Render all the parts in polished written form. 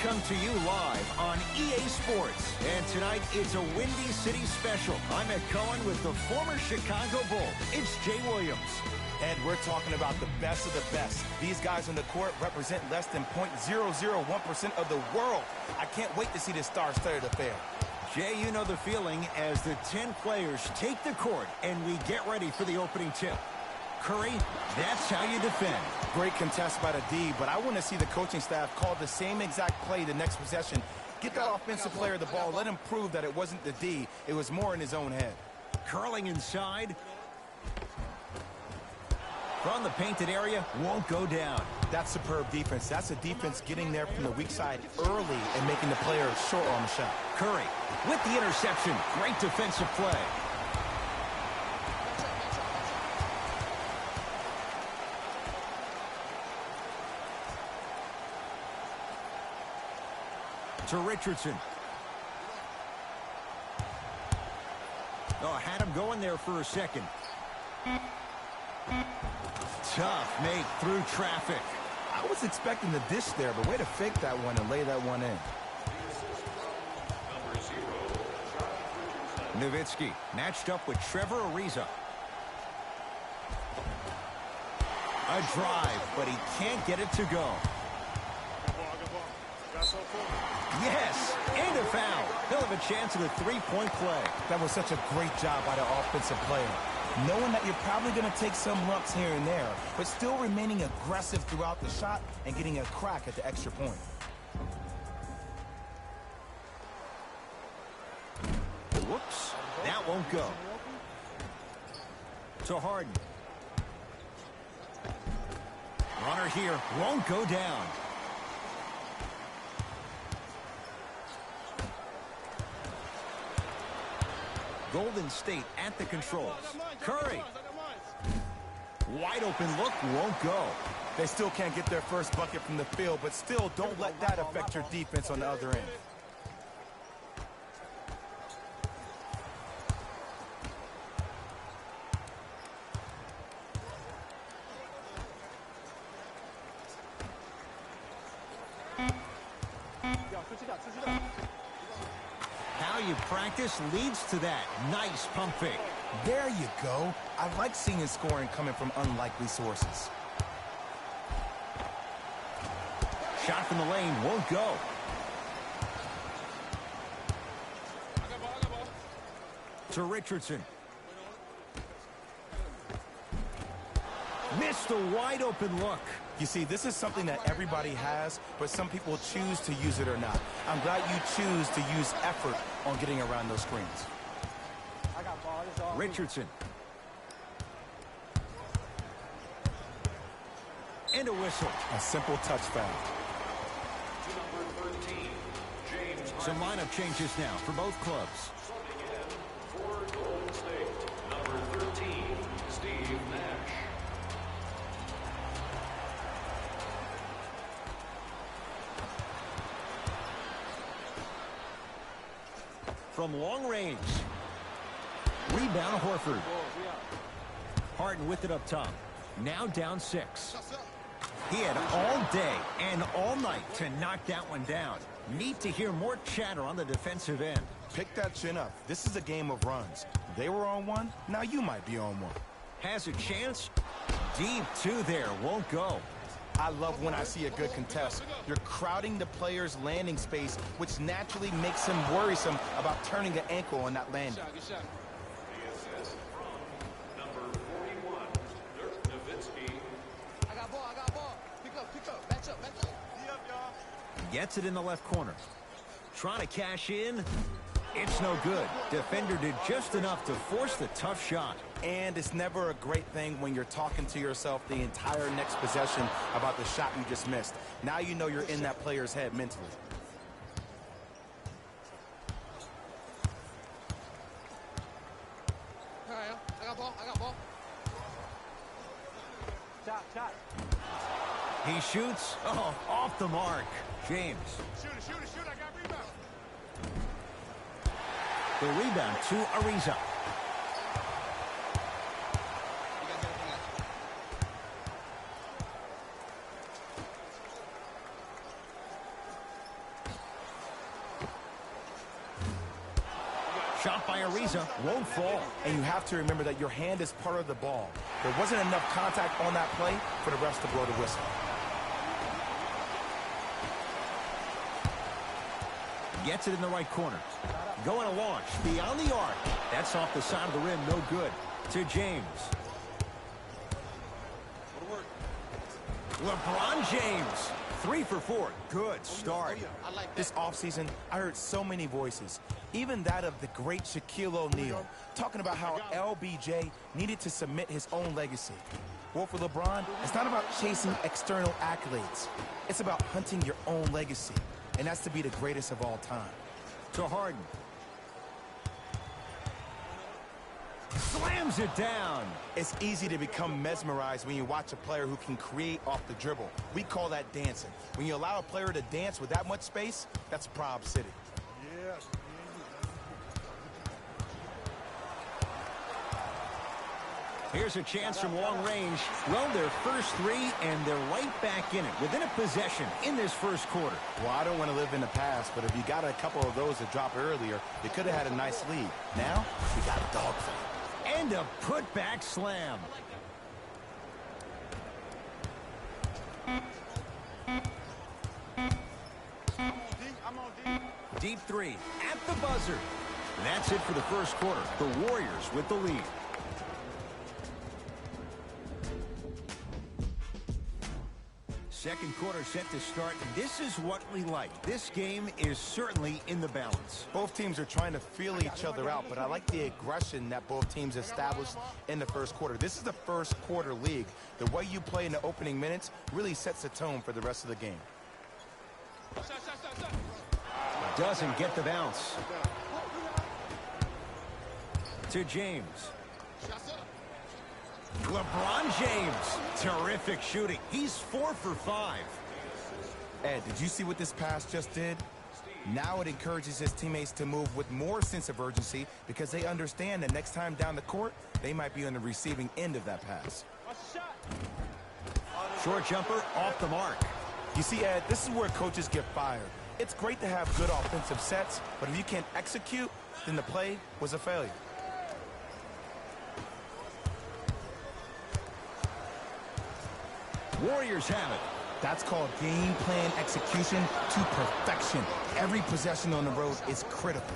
come to you live on EA Sports. And tonight, it's a Windy City special. I'm Ed Cohen with the former Chicago Bull. It's Jay Williams. Ed, we're talking about the best of the best. These guys on the court represent less than 0.001% of the world. I can't wait to see this star-studded affair. Jay, you know the feeling as the 10 players take the court and we get ready for the opening tip. Curry, that's how you defend. Great contest by the D, but I want to see the coaching staff call the same exact play the next possession. Get that offensive player the ball. Let him prove that it wasn't the D. It was more in his own head. Curling inside. From the painted area, won't go down. That's superb defense. That's a defense getting there from the weak side early and making the player short on the shot. Curry with the interception. Great defensive play. To Richardson. Oh, had him going there for a second. Tough make through traffic. I was expecting the dish there, but way to fake that one and lay that one in. Nowitzki matched up with Trevor Ariza. A drive, but he can't get it to go. Yes, and a foul. He'll have a chance at a three-point play. That was such a great job by the offensive player. Knowing that you're probably going to take some lumps here and there, but still remaining aggressive throughout the shot and getting a crack at the extra point. Whoops, that won't go. To Harden. Runner here, won't go down. Golden State at the controls. Curry. Wide open look, won't go. They still can't get their first bucket from the field, but still don't let that affect your defense on the other end. How you practice leads to that. Nice pump fake. There you go. I like seeing scoring coming from unlikely sources. Shot from the lane won't go. To Richardson. Missed a wide open look. You see, this is something that everybody has, but some people choose to use it or not. I'm glad you choose to use effort on getting around those screens. Richardson. And a whistle. A simple touch foul. Some lineup changes now for both clubs. For Golden State, number 13, Steve Nash. From long range. Rebound, Horford. Harden with it up top. Now down 6. He had all day and all night to knock that one down. Need to hear more chatter on the defensive end. Pick that chin up. This is a game of runs. They were on one. Now you might be on one. Has a chance. Deep two there. Won't go. I love when I see a good contest. You're crowding the player's landing space, which naturally makes him worrisome about turning the ankle on that landing. The assist from number 41, Dirk Nowitzki. I got ball. Pick up. Match up. Gets it in the left corner. Trying to cash in. It's no good. Defender did just enough to force the tough shot. And it's never a great thing when you're talking to yourself the entire next possession about the shot you just missed. Now you know you're in that player's head mentally. I got ball. Shot. He shoots. Oh, off the mark. James. Shoot it. I got rebound. The rebound to Ariza. Shot by Ariza won't fall. And you have to remember that your hand is part of the ball. There wasn't enough contact on that play for the refs to blow the whistle. Gets it in the right corner. Going to launch beyond the arc. That's off the side of the rim, no good. To James. LeBron James. 3 for 4. Good start. This offseason, I heard so many voices, even that of the great Shaquille O'Neal, talking about how LBJ needed to submit his own legacy. Well, for LeBron, it's not about chasing external accolades. It's about hunting your own legacy, and that's to be the greatest of all time. To Harden. Slams it down. It's easy to become mesmerized when you watch a player who can create off the dribble. We call that dancing. When you allow a player to dance with that much space, that's Prob City. Here's a chance from long range. Well, their first 3, and they're right back in it, within a possession in this first quarter. Well, I don't want to live in the past, but if you got a couple of those to drop earlier, you could have had a nice lead. Now, we got a dogfight. And a putback slam. Deep 3 at the buzzer. That's it for the first quarter. The Warriors with the lead. Second quarter set to start. This is what we like. This game is certainly in the balance. Both teams are trying to feel each other out, but I like the aggression that both teams established in the first quarter. This is the first quarter league. The way you play in the opening minutes really sets the tone for the rest of the game. Doesn't get the bounce. To James. LeBron James. Terrific shooting. He's 4 for 5. Ed, did you see what this pass just did? Now it encourages his teammates to move with more sense of urgency because they understand that next time down the court, they might be on the receiving end of that pass. Short jumper off the mark. You see, Ed, this is where coaches get fired. It's great to have good offensive sets, but if you can't execute, then the play was a failure. Warriors have it. That's called game plan execution to perfection. Every possession on the road is critical.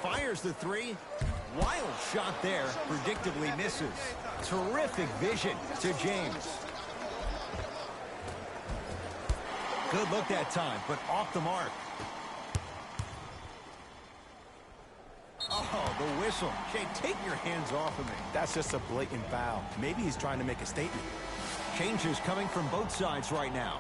Fires the 3. Wild shot there. Predictably misses. Terrific vision to James. Good look that time, but off the mark. Oh, the whistle. Jay, take your hands off of me. That's just a blatant foul. Maybe he's trying to make a statement. Changes coming from both sides right now.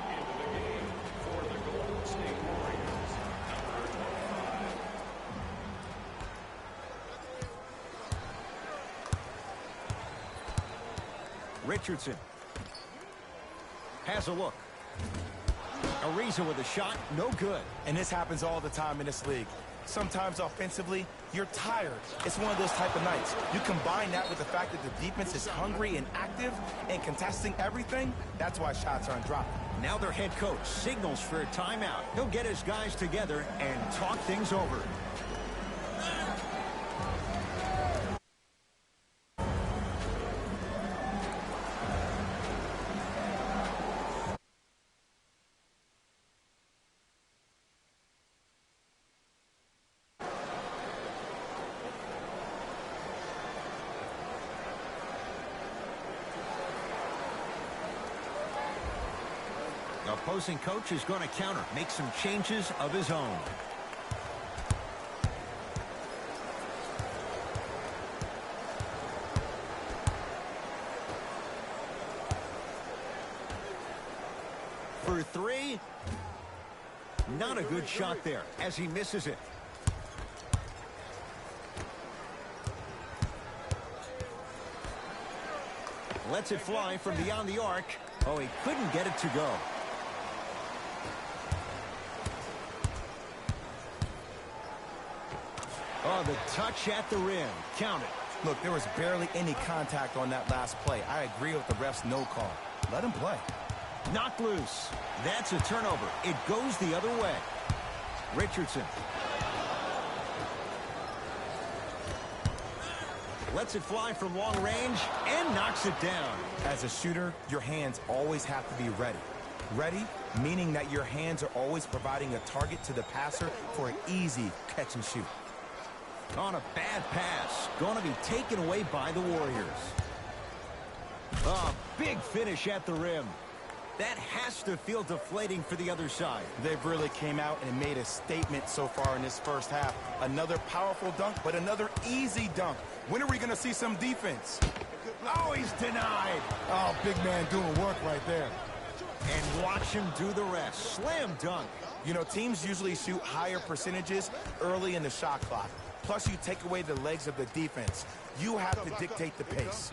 Into the game for the Golden State Warriors, number 25. Richardson has a look. Ariza with a shot, no good. And this happens all the time in this league. Sometimes offensively, you're tired. It's one of those type of nights. You combine that with the fact that the defense is hungry and active and contesting everything, that's why shots aren't dropping. Now their head coach signals for a timeout. He'll get his guys together and talk things over. Opposing coach is going to counter, make some changes of his own. For 3. Not a good shot there as he misses it. Lets it fly from beyond the arc. Oh, he couldn't get it to go. Oh, the touch at the rim. Count it. Look, there was barely any contact on that last play. I agree with the ref's no call. Let him play. Knocked loose. That's a turnover. It goes the other way. Richardson. Lets it fly from long range and knocks it down. As a shooter, your hands always have to be ready. Ready, meaning that your hands are always providing a target to the passer for an easy catch and shoot. On a bad pass. Going to be taken away by the Warriors. A big finish at the rim. That has to feel deflating for the other side. They've really came out and made a statement so far in this first half. Another powerful dunk, but another easy dunk. When are we going to see some defense? Oh, he's denied. Oh, big man doing work right there. And watch him do the rest. Slam dunk. You know, teams usually shoot higher percentages early in the shot clock. Plus, you take away the legs of the defense. You have to dictate the pace.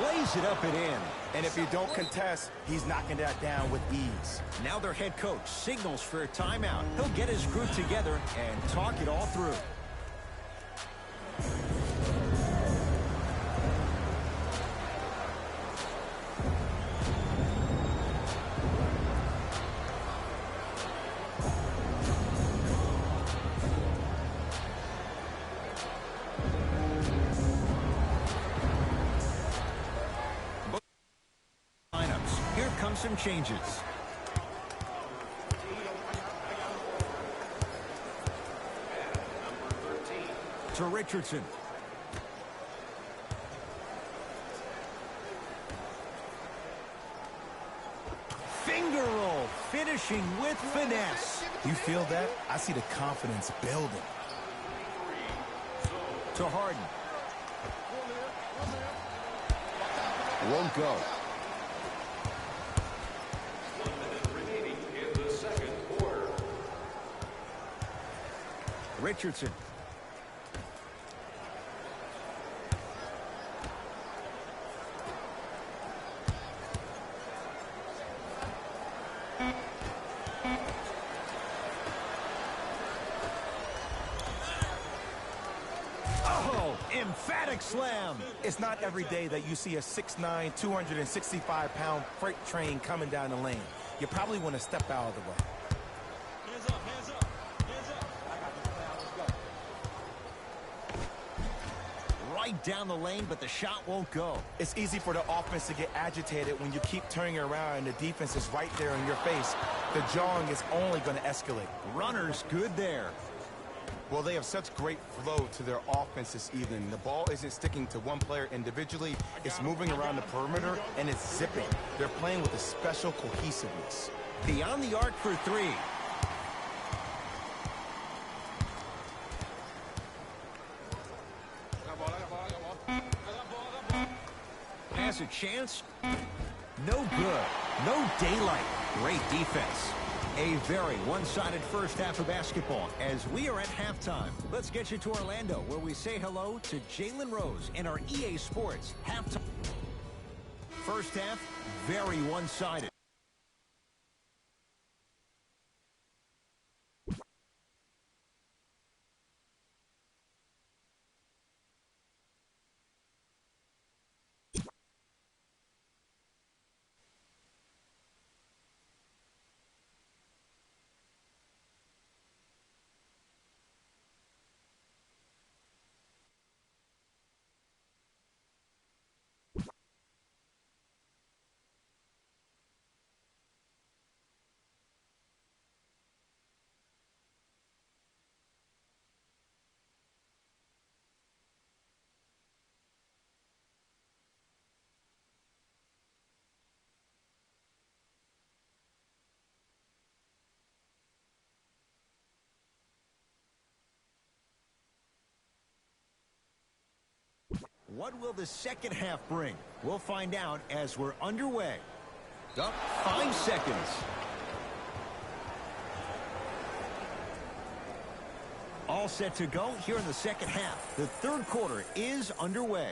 Lays it up and in. And if you don't contest, he's knocking that down with ease. Now their head coach signals for a timeout. He'll get his group together and talk it all through. Some changes. To Richardson. Finger roll, finishing with finesse. You feel that? I see the confidence building. To Harden. Won't go. Richardson. Oh, emphatic slam. It's not every day that you see a 6'9", 265-pound freight train coming down the lane. You probably want to step out of the way. Down the lane, but the shot won't go. It's easy for the offense to get agitated when you keep turning around and the defense is right there in your face. The jawing is only going to escalate. Runner's good there. Well, they have such great flow to their offense this evening. The ball isn't sticking to one player individually. It's moving around the perimeter, and it's zipping. They're playing with a special cohesiveness. Beyond the arc for three. Has a chance. No good. No daylight. Great defense. A very one-sided first half of basketball as we are at halftime. Let's get you to Orlando, where we say hello to Jalen Rose in our EA Sports halftime. First half, very one-sided. What will the second half bring? We'll find out as we're underway. Up 5 seconds. All set to go here in the second half. The third quarter is underway.